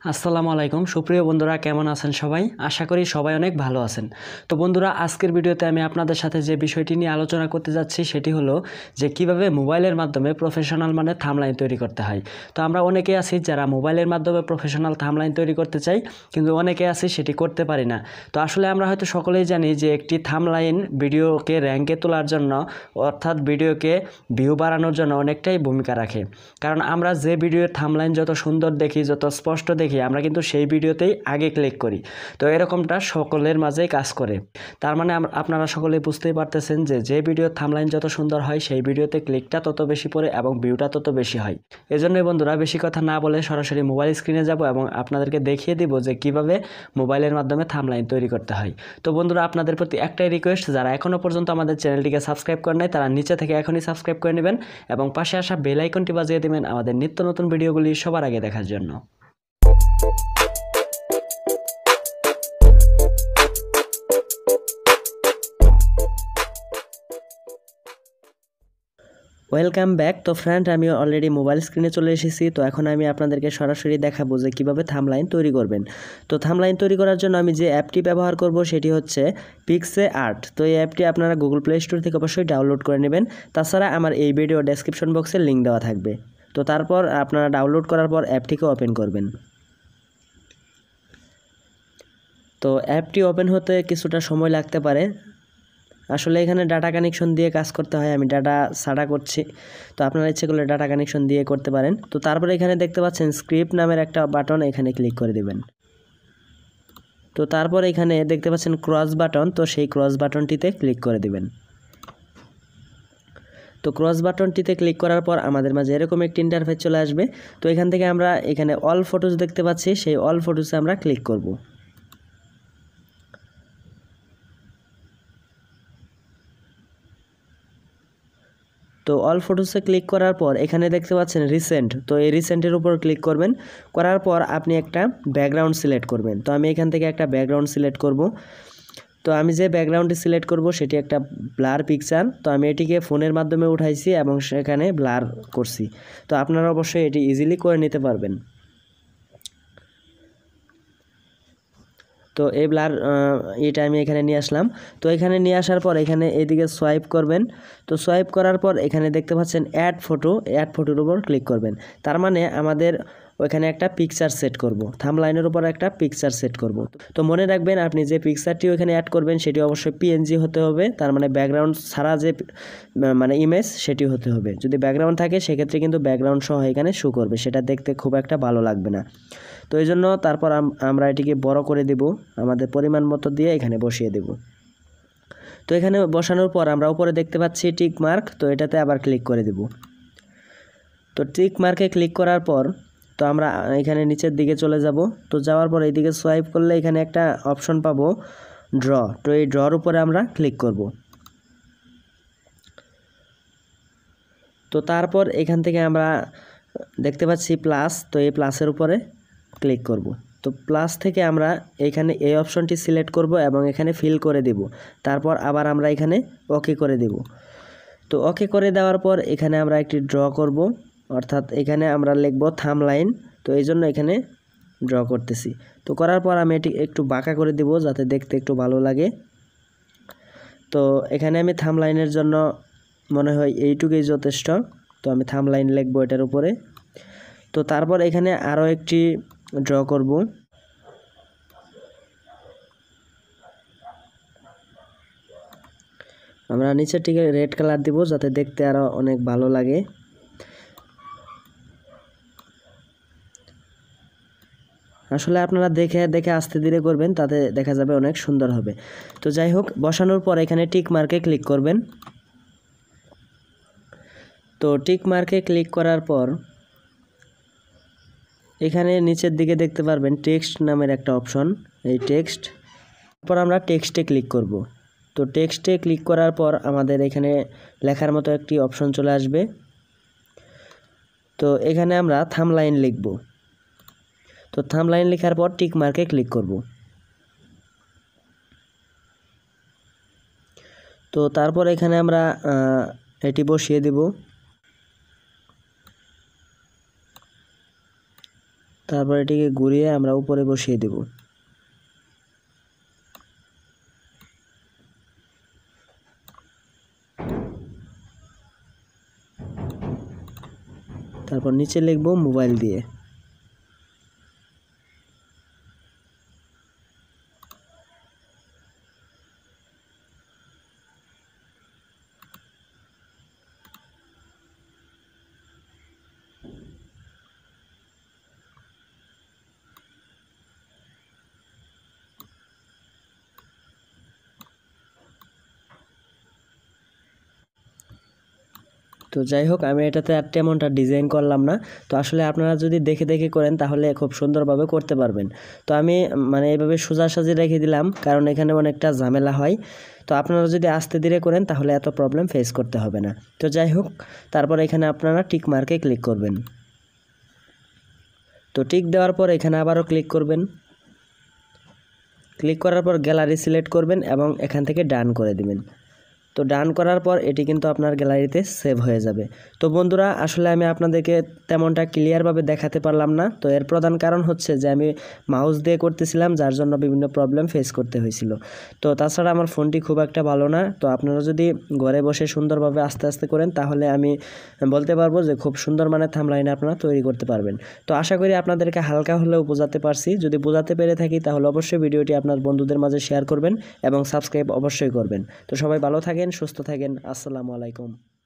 আসসালামু আলাইকুম সুপ্রিয় বন্ধুরা, কেমন আছেন সবাই? আশা করি সবাই অনেক ভালো আছেন। তো বন্ধুরা, আজকের ভিডিওতে আমি আপনাদের সাথে যে বিষয়টি নিয়ে আলোচনা করতে যাচ্ছি সেটি হলো যে কিভাবে মোবাইলের মাধ্যমে প্রফেশনাল মানের থাম্বনেইল তৈরি করতে হয়। তো আমরা অনেকেই আছি যারা মোবাইলের মাধ্যমে প্রফেশনাল থাম্বনেইল তৈরি করতে চাই, কিন্তু অনেকে আছি সেটি করতে পারি না। তো আসলে আমরা হয়তো সকলেই জানি যে একটি থাম্বনেইল ভিডিওকে র্যাঙ্কে তোলার জন্য, অর্থাৎ ভিডিওকে ভিউ বাড়ানোর জন্য অনেকটাই ভূমিকা রাখে। কারণ আমরা যে ভিডিওর থাম্বনেইল যত সুন্দর দেখি, যত স্পষ্ট দেখি, আমরা কিন্তু সেই ভিডিওতেই আগে ক্লিক করি। তো এরকমটা সকলের মাঝেই কাজ করে। তার মানে আপনারা সকলেই বুঝতেই পারতেছেন যে ভিডিওর থাম্বনেইল যত সুন্দর হয় সেই ভিডিওতে ক্লিকটা তত বেশি পড়ে এবং ভিউটা তত বেশি হয়। এজন্যই বন্ধুরা, বেশি কথা না বলে সরাসরি মোবাইল স্ক্রিনে যাব এবং আপনাদেরকে দেখিয়ে দিব যে কিভাবে মোবাইলের মাধ্যমে থাম্বনেইল তৈরি করতে হয়। তো বন্ধুরা, আপনাদের প্রতি একটাই রিকোয়েস্ট, যারা এখনও পর্যন্ত আমাদের চ্যানেলটিকে সাবস্ক্রাইব করেন নাই তারা নিচে থেকে এখনই সাবস্ক্রাইব করে নেবেন এবং পাশে আসা বেল আইকনটি বাজিয়ে দেবেন আমাদের নিত্য নতুন ভিডিওগুলি সবার আগে দেখার জন্য। Welcome back. তো ফ্রেন্ড, আমি অলরেডি মোবাইল স্ক্রিনে চলে এসেছি। তো এখন আমি আপনাদেরকে সরাসরি দেখাবো যে কীভাবে থাম্বনেইল তৈরি করবেন। তো থাম্বনেইল তৈরি করার জন্য আমি যে অ্যাপটি ব্যবহার করব সেটি হচ্ছে পিক্সআর্ট। তো এই অ্যাপটি আপনারা গুগল প্লে স্টোর থেকে অবশ্যই ডাউনলোড করে নেবেন। তাছাড়া আমার এই ভিডিও ডেসক্রিপশন বক্সে লিঙ্ক দেওয়া থাকবে। তো তারপর আপনারা ডাউনলোড করার পর অ্যাপটিকে ওপেন করবেন। তো অ্যাপটি ওপেন হতে কিছুটা সময় লাগতে পারে। আসলে এখানে ডাটা কানেকশন দিয়ে কাজ করতে হয়, আমি ডাটা ছাড়া করছি। তো আপনারা ইচ্ছে করলে ডাটা কানেকশন দিয়ে করতে পারেন। তো তারপরে এখানে দেখতে পাচ্ছেন স্ক্রিপ্ট নামের একটা বাটন, এখানে ক্লিক করে দিবেন। তো তারপর এখানে দেখতে পাচ্ছেন ক্রস বাটন, তো সেই ক্রস বাটনটিতে ক্লিক করে দিবেন। তো ক্রস বাটনটিতে ক্লিক করার পর আমাদের মাঝে এরকম একটি ইন্টারফেস চলে আসবে। তো এখান থেকে আমরা এখানে অল ফটোজ দেখতে পাচ্ছি, সেই অল ফটোজে আমরা ক্লিক করব। তো অল ফটোসে ক্লিক করার পর এখানে দেখতে পাচ্ছেন রিসেন্ট, তো এই রিসেন্টের উপর ক্লিক করবেন। করার পর আপনি একটা ব্যাকগ্রাউন্ড সিলেক্ট করবেন। তো আমি এখান থেকে একটা ব্যাকগ্রাউন্ড সিলেক্ট করব। তো আমি যে ব্যাকগ্রাউন্ডটি সিলেক্ট করব সেটি একটা ব্লার পিকচার। তো আমি এটিকে ফোনের মাধ্যমে উঠাইছি এবং সেখানে ব্লার করছি। তো আপনারা অবশ্যই এটি ইজিলি করে নিতে পারবেন। তো এই ব্লার এটা আমি এখানে নিয়ে আসলাম। তো এখানে নিয়ে আসার পর এখানে এইদিকে সোয়াইপ করবেন। তো সোয়াইপ করার পর এখানে দেখতে পাচ্ছেন অ্যাড ফটোর উপর ক্লিক করবেন। তার মানে আমাদের ওইখানে একটা পিকচার সেট করব, থাম্বনেইলের উপর একটা পিকচার সেট করব। তো মনে রাখবেন, আপনি যে পিকচারটি ওইখানে অ্যাড করবেন সেটি অবশ্যই পিএনজি হতে হবে। তার মানে ব্যাকগ্রাউন্ড ছাড়া যে মানে ইমেজ সেটি হতে হবে। যদি ব্যাকগ্রাউন্ড থাকে সেক্ষেত্রে কিন্তু ব্যাকগ্রাউন্ড সহ এখানে শো করবে, সেটা দেখতে খুব একটা ভালো লাগবে না। তো এই জন্য তারপর আমরা এটিকে বড় করে দেব, আমাদের পরিমাণ মতো দিয়ে এখানে বসিয়ে দেব। তো এখানে বসানোর পর আমরা উপরে দেখতে পাচ্ছি টিক মার্ক, তো এটাতে আবার ক্লিক করে দেব। তো টিক মার্কে ক্লিক করার পর তো আমরা এখানে নিচের দিকে চলে যাব। তো যাওয়ার পর এইদিকে সোয়াইপ করলে এখানে একটা অপশন পাবো ড্র। তো এই ড্রর উপরে আমরা ক্লিক করব। তো তারপর এখান থেকে আমরা দেখতে পাচ্ছি প্লাস, তো এই প্লাসের উপরে ক্লিক করব। তো প্লাস থেকে আমরা এখানে এই অপশনটি সিলেক্ট করব এবং এখানে ফিল করে দেব। তারপর আবার আমরা এখানে ওকে করে দেব। তো ওকে করে দেওয়ার পর এখানে আমরা একটি ড্র করব, অর্থাৎ এখানে আমরা লিখব থাম্বনেইল। তো এই জন্য এখানে ড্র করতেছি। তো করার পর আমি এটি একটু বাঁকা করে দেব যাতে দেখতে একটু ভালো লাগে। তো এখানে আমি থাম্বনেইলের জন্য মনে হয় এইটুকুই যথেষ্ট। তো আমি থাম্বনেইল লিখব এটার উপরে। তো তারপর এখানে আরও একটি ড্র করব। আমরা নিচেরটিকে রেড কালার দিব যাতে দেখতে আরও অনেক ভালো লাগে। আসলে আপনারা দেখে দেখে আস্তে ধীরে করবেন, তাতে দেখা যাবে অনেক সুন্দর হবে। তো যাই হোক, বসানোর পর এখানে টিক মার্কে ক্লিক করবেন। তো টিক মার্কে ক্লিক করার পর এখানে নিচের দিকে দেখতে পারবেন টেক্সট নামের একটা অপশন, এই টেক্সট। তারপর আমরা টেক্সটে ক্লিক করব। তো টেক্সটে ক্লিক করার পর আমাদের এখানে লেখার মতো একটি অপশন চলে আসবে। তো এখানে আমরা থাম্বনেইল লিখব। তো থাম্বনেইল লেখার পর টিক মার্কে ক্লিক করব। তো তারপর এখানে আমরা এটি বসিয়ে দেব। তারপর এটিকে ঘুরিয়ে আমরা উপরে বসিয়ে দেব। তারপর নিচে লিখব মোবাইল দিয়ে। তো যাই হোক, আমি এটাতে আর তেমনটা ডিজাইন করলাম না। তো আসলে আপনারা যদি দেখে দেখে করেন তাহলে খুব সুন্দরভাবে করতে পারবেন। তো আমি মানে এইভাবে সোজাসাজি রেখে দিলাম, কারণ এখানে অনেকটা ঝামেলা হয়। তো আপনারা যদি আস্তে ধীরে করেন তাহলে এত প্রবলেম ফেস করতে হবে না। তো যাই হোক, তারপর এখানে আপনারা টিক মার্কে ক্লিক করবেন। তো টিক দেওয়ার পর এখানে আবারও ক্লিক করবেন। ক্লিক করার পর গ্যালারি সিলেক্ট করবেন এবং এখান থেকে ডান করে দিবেন। তো ডান করার পর এটি কিন্তু আপনার গ্যালারিতে সেভ হয়ে যাবে। তো বন্ধুরা, আসলে আমি আপনাদেরকে তেমনটা ক্লিয়ারভাবে দেখাতে পারলাম না। তো এর প্রধান কারণ হচ্ছে যে আমি মাউস দিয়ে করতেছিলাম, যার জন্য বিভিন্ন প্রবলেম ফেস করতে হয়েছিল। তো তাছাড়া আমার ফোনটি খুব একটা ভালো না। তো আপনারা যদি ঘরে বসে সুন্দরভাবে আস্তে আস্তে করেন তাহলে আমি বলতে পারবো যে খুব সুন্দর মানের থাম্বনেইল আপনারা তৈরি করতে পারবেন। তো আশা করি আপনাদেরকে হালকা হলেও বোঝাতে পারছি। যদি বোঝাতে পেরে থাকি তাহলে অবশ্যই ভিডিওটি আপনার বন্ধুদের মাঝে শেয়ার করবেন এবং সাবস্ক্রাইব অবশ্যই করবেন। তো সবাই ভালো থাকেন, সুস্থ থাকেন। আসসালামু আলাইকুম।